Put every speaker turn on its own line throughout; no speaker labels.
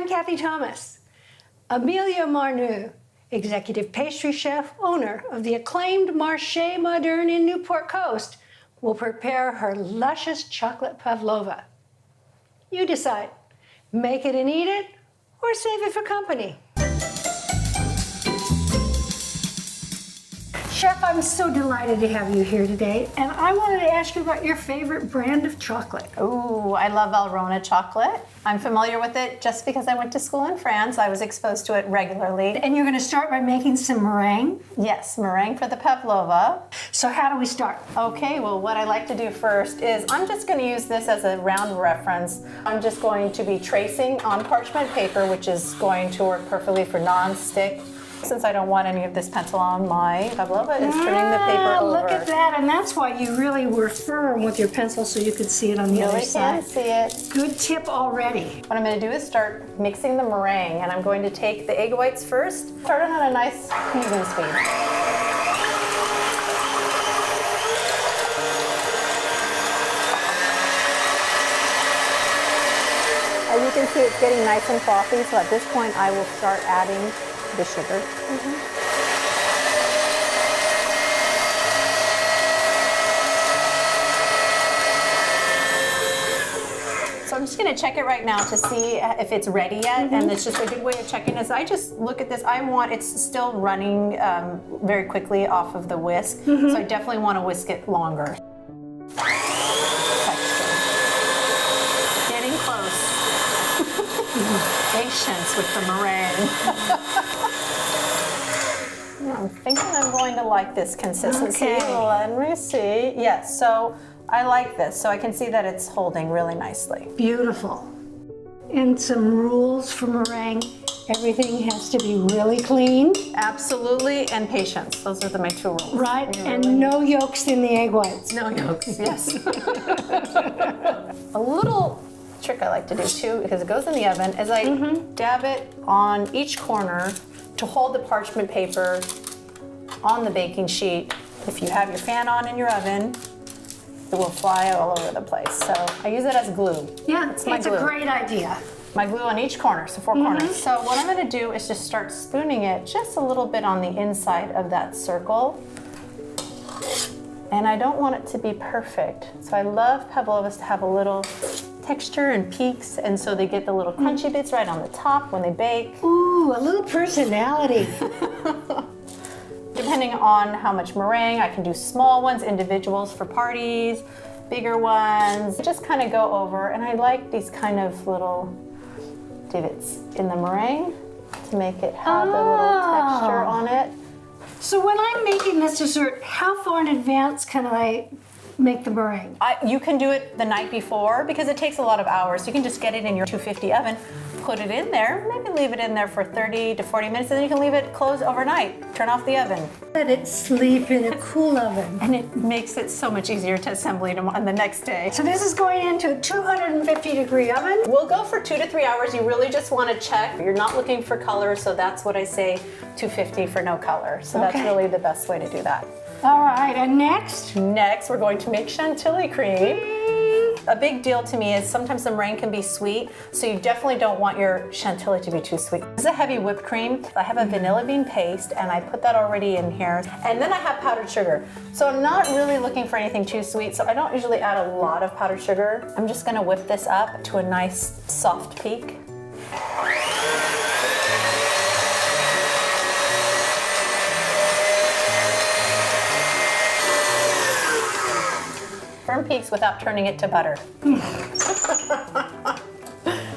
I'm Cathy Thomas. Amelia Marneau, executive pastry chef, owner of the acclaimed Marché Moderne in Newport Coast, will prepare her luscious chocolate pavlova. You decide, make it and eat it, or save it for company. Chef, I'm so delighted to have you here today, and I wanted to ask you about your favorite brand of chocolate.
Ooh, I love Valrhona chocolate. I'm familiar with it just because I went to school in France. I was exposed to it regularly.
And you're going to start by making some meringue?
Yes, meringue for the pavlova.
So how do we start?
Okay, well, what I like to do first is I'm just going to use this as a round reference. I'm just going to be tracing on parchment paper, which is going to work perfectly for non-stick. Since I don't want any of this pencil on my pavlova, is turning the paper over.
Look at that, and that's why you really were firm with your pencil so you could see it on the other side.
Really can see it.
Good tip already.
What I'm going to do is start mixing the meringue, and I'm going to take the egg whites first, start it on a nice even speed. As you can see, it's getting nice and frothy, so at this point I will start adding the sugar. So I'm just going to check it right now to see if it's ready yet, and it's just a good way of checking is I just look at this. It's still running very quickly off of the whisk, so I definitely want to whisk it longer. Texture. Getting close. Patience with the meringue. I'm thinking I'm going to like this consistency.
Okay.
Let me see. Yes, so I like this. So I can see that it's holding really nicely.
Beautiful. And some rules for meringue. Everything has to be really clean.
Absolutely, and patience. Those are my two rules.
Right, and no yolks in the egg whites.
No yolks, yes. A little trick I like to do too, because it goes in the oven, is I dab it on each corner to hold the parchment paper on the baking sheet. If you have your fan on in your oven, it will fly all over the place. So I use it as glue.
Yeah, it's
my glue.
a great idea.
My glue on each corner, so 4 corners. So what I'm gonna do is just start spooning it just a little bit on the inside of that circle. And I don't want it to be perfect. So I love pavlovas to have a little texture and peaks, and so they get the little crunchy bits right on the top when they bake.
Ooh, a little personality.
Depending on how much meringue, I can do small ones, individuals for parties, bigger ones. Just kind of go over, and I like these kind of little divots in the meringue to make it have a little texture on it.
So when I'm making this dessert, how far in advance can I make the meringue?
You can do it the night before because it takes a lot of hours. You can just get it in your 250 oven, put it in there, maybe leave it in there for 30 to 40 minutes, and then you can leave it closed overnight. Turn off the oven.
Let it sleep in a cool oven.
And it makes it so much easier to assemble on the next day.
So this is going into a 250-degree oven?
We'll go for 2 to 3 hours. You really just want to check. You're not looking for color, so that's what I say, 250 for no color. So that's really the best way to do that.
All right, and next?
Next, we're going to make Chantilly Cream. A big deal to me is sometimes the meringue can be sweet, so you definitely don't want your Chantilly to be too sweet. This is a heavy whipped cream. I have a vanilla bean paste, and I put that already in here. And then I have powdered sugar. So I'm not really looking for anything too sweet, so I don't usually add a lot of powdered sugar. I'm just gonna whip this up to a nice soft peak. Firm peaks without turning it to butter.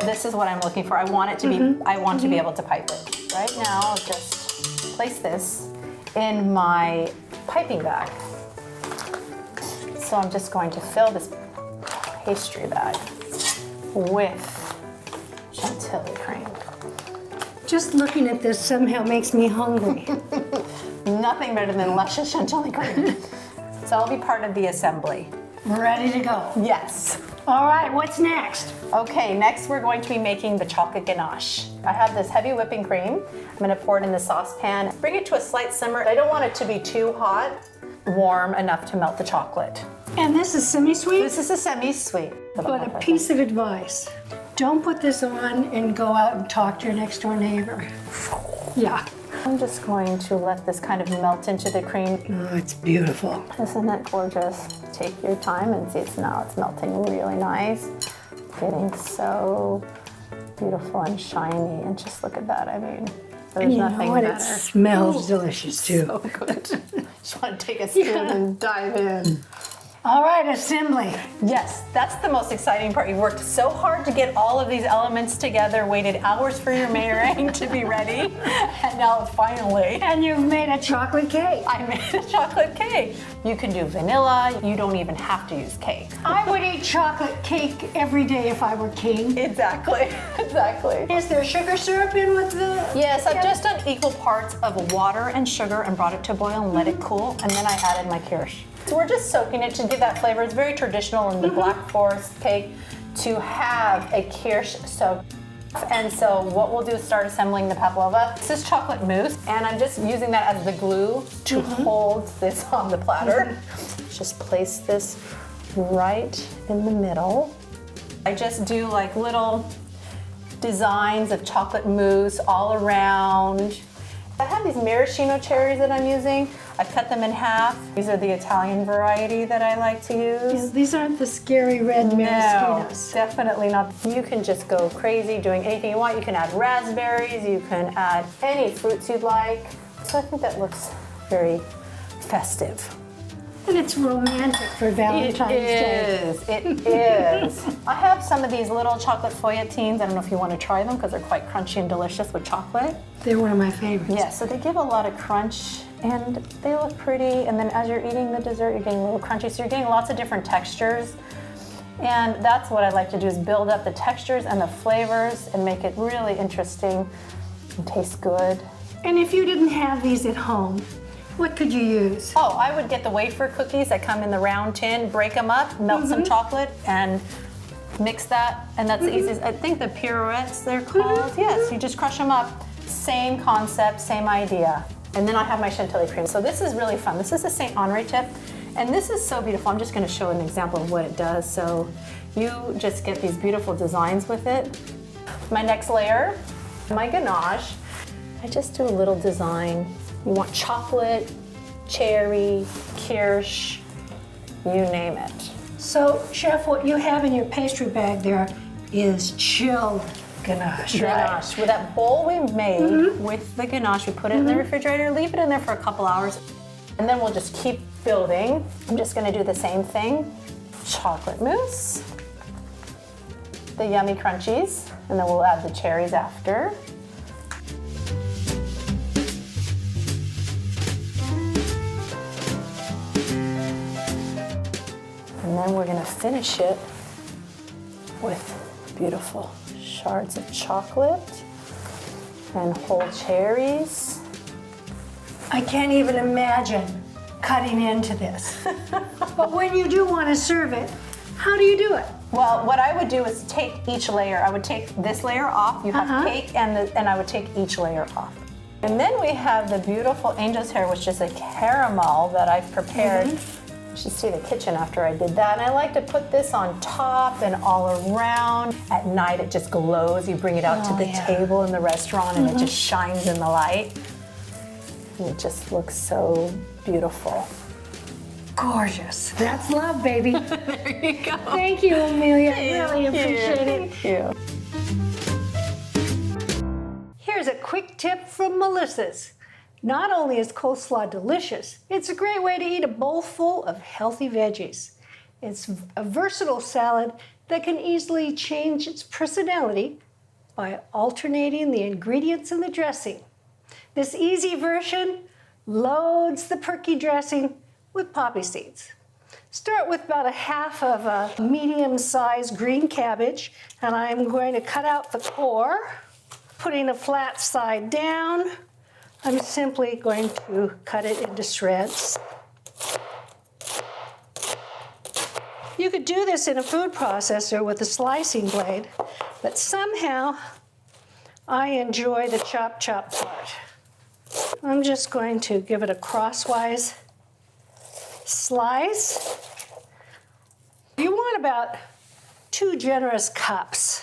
This is what I'm looking for. I want it to be, I want to be able to pipe it. Right now, I'll just place this in my piping bag. So I'm just going to fill this pastry bag with Chantilly cream.
Just looking at this somehow makes me hungry.
Nothing better than luscious Chantilly cream. So I'll be part of the assembly.
Ready to go.
Yes.
All right, what's next?
Okay, next we're going to be making the chocolate ganache. I have this heavy whipping cream. I'm going to pour it in the saucepan. Bring it to a slight simmer. I don't want it to be too hot, warm enough to melt the chocolate.
And this is semi-sweet?
This is a semi-sweet.
But a piece of advice. Don't put this on and go out and talk to your next door neighbor. Yeah.
I'm just going to let this kind of melt into the cream.
Oh, it's beautiful.
Isn't that gorgeous? Take your time and see it's melting really nice. Getting so beautiful and shiny. And just look at that. I mean, there's nothing better.
It smells delicious too.
So good. Just want to take a spoon and dive in.
All right, assembly.
Yes, that's the most exciting part. You worked so hard to get all of these elements together, waited hours for your meringue to be ready, and now finally.
And you've made a chocolate cake.
I made a chocolate cake. You can do vanilla, you don't even have to use cake.
I would eat chocolate cake every day if I were king.
Exactly, exactly.
Is there sugar syrup in with the...
Yes, I've just done equal parts of water and sugar and brought it to a boil and let it cool, and then I added my kirsch. So we're just soaking it to give that flavor. It's very traditional in the Black Forest cake to have a kirsch soak. And so what we'll do is start assembling the pavlova. This is chocolate mousse, and I'm just using that as the glue to hold this on the platter. Just place this right in the middle. I just do like little designs of chocolate mousse all around. I have these maraschino cherries that I'm using. I've cut them in half. These are the Italian variety that I like to use.
Yeah, these aren't the scary red maraschinos.
No, definitely not. You can just go crazy doing anything you want. You can add raspberries, you can add any fruits you'd like. So I think that looks very festive.
And it's romantic for Valentine's Day.
It is. I have some of these little chocolate feuilletines. I don't know if you want to try them because they're quite crunchy and delicious with chocolate.
They're one of my favorites.
Yeah, so they give a lot of crunch and they look pretty. And then as you're eating the dessert, you're getting a little crunchy. So you're getting lots of different textures. And that's what I like to do is build up the textures and the flavors and make it really interesting and taste good.
And if you didn't have these at home, what could you use?
Oh, I would get the wafer cookies that come in the round tin, break them up, melt some chocolate, and mix that. And that's the easiest. I think the pirouettes they're called. Yes, you just crush them up. Same concept, same idea. And then I have my Chantilly cream. So this is really fun. This is a St. Henri tip. And this is so beautiful. I'm just going to show an example of what it does. So you just get these beautiful designs with it. My next layer, my ganache. I just do a little design. You want chocolate, cherry, kirsch, you name it.
So, Chef, what you have in your pastry bag there is chilled ganache, right?
Ganache. With that bowl we made with the ganache, we put it in the refrigerator, leave it in there for a couple hours, and then we'll just keep building. I'm just gonna do the same thing. Chocolate mousse, the yummy crunchies, and then we'll add the cherries after. And then we're gonna finish it with beautiful shards of chocolate and whole cherries.
I can't even imagine cutting into this. But when you do want to serve it, how do you do it?
Well, what I would do is take each layer. I would take this layer off. You have cake, and I would take each layer off. And then we have the beautiful angel's hair, which is a caramel that I've prepared. You should see the kitchen after I did that. And I like to put this on top and all around. At night, it just glows. You bring it out to the table in the restaurant, and it just shines in the light. And it just looks so beautiful.
Gorgeous. That's love, baby.
There you go.
Thank you, Amelia. I really appreciate it.
Thank you.
Here's a quick tip from Melissa's. Not only is coleslaw delicious, it's a great way to eat a bowl full of healthy veggies. It's a versatile salad that can easily change its personality by alternating the ingredients in the dressing. This easy version loads the perky dressing with poppy seeds. Start with about a half of a medium-sized green cabbage, and I'm going to cut out the core, putting a flat side down. I'm simply going to cut it into shreds. You could do this in a food processor with a slicing blade, but somehow I enjoy the chop part. I'm just going to give it a crosswise slice. You want about 2 generous cups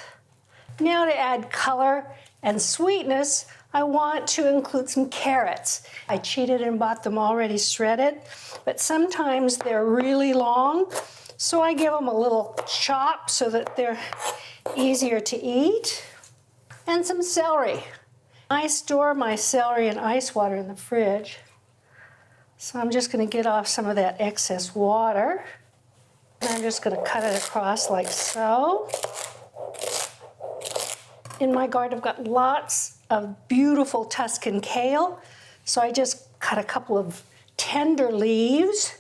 Now to add color and sweetness, I want to include some carrots. I cheated and bought them already shredded, but sometimes they're really long, so I give them a little chop so that they're easier to eat. And some celery. I store my celery in ice water in the fridge, so I'm just going to get off some of that excess water. And I'm just going to cut it across like so. In my garden, I've got lots of beautiful Tuscan kale, so I just cut a couple of tender leaves.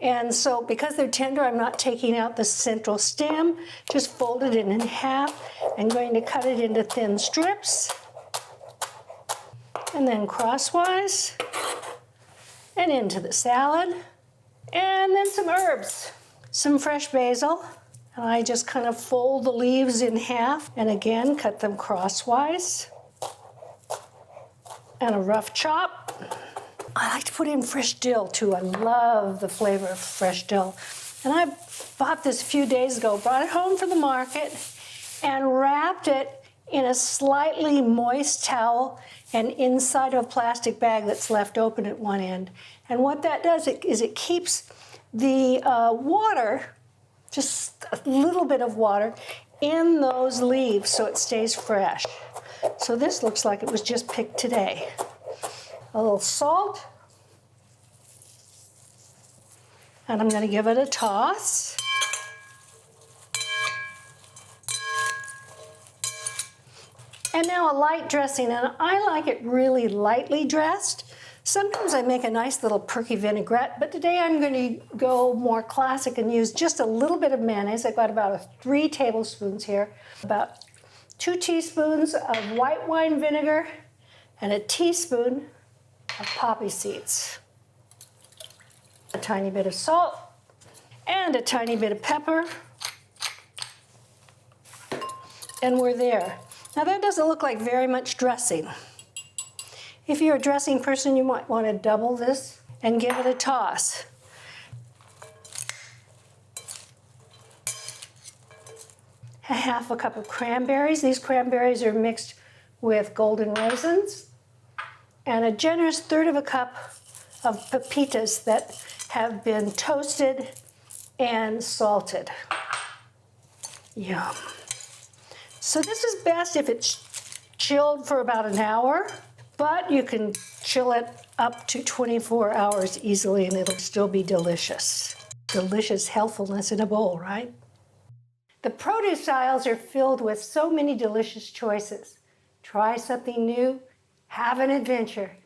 And so because they're tender, I'm not taking out the central stem, just folded it in half. I'm going to cut it into thin strips, and then crosswise, and into the salad. And then some herbs, some fresh basil. And I just kind of fold the leaves in half and again cut them crosswise. And a rough chop. I like to put in fresh dill too. I love the flavor of fresh dill. And I bought this a few days ago, brought it home from the market and wrapped it in a slightly moist towel and inside of a plastic bag that's left open at one end. And what that does is it keeps the water, just a little bit of water, in those leaves so it stays fresh. So this looks like it was just picked today. A little salt. And I'm going to give it a toss. And now a light dressing, and I like it really lightly dressed. Sometimes I make a nice little perky vinaigrette, but today I'm going to go more classic and use just a little bit of mayonnaise. I've got about 3 tablespoons here, about 2 teaspoons of white wine vinegar, and a teaspoon of poppy seeds. A tiny bit of salt, and a tiny bit of pepper. And we're there. Now that doesn't look like very much dressing. If you're a dressing person, you might want to double this and give it a toss. A half a cup of cranberries. These cranberries are mixed with golden raisins. And a generous 1/3 of a cup of pepitas that have been toasted and salted. Yum. So this is best if it's chilled for about an hour. But you can chill it up to 24 hours easily and it'll still be delicious. Delicious healthfulness in a bowl, right? The produce aisles are filled with so many delicious choices. Try something new, have an adventure.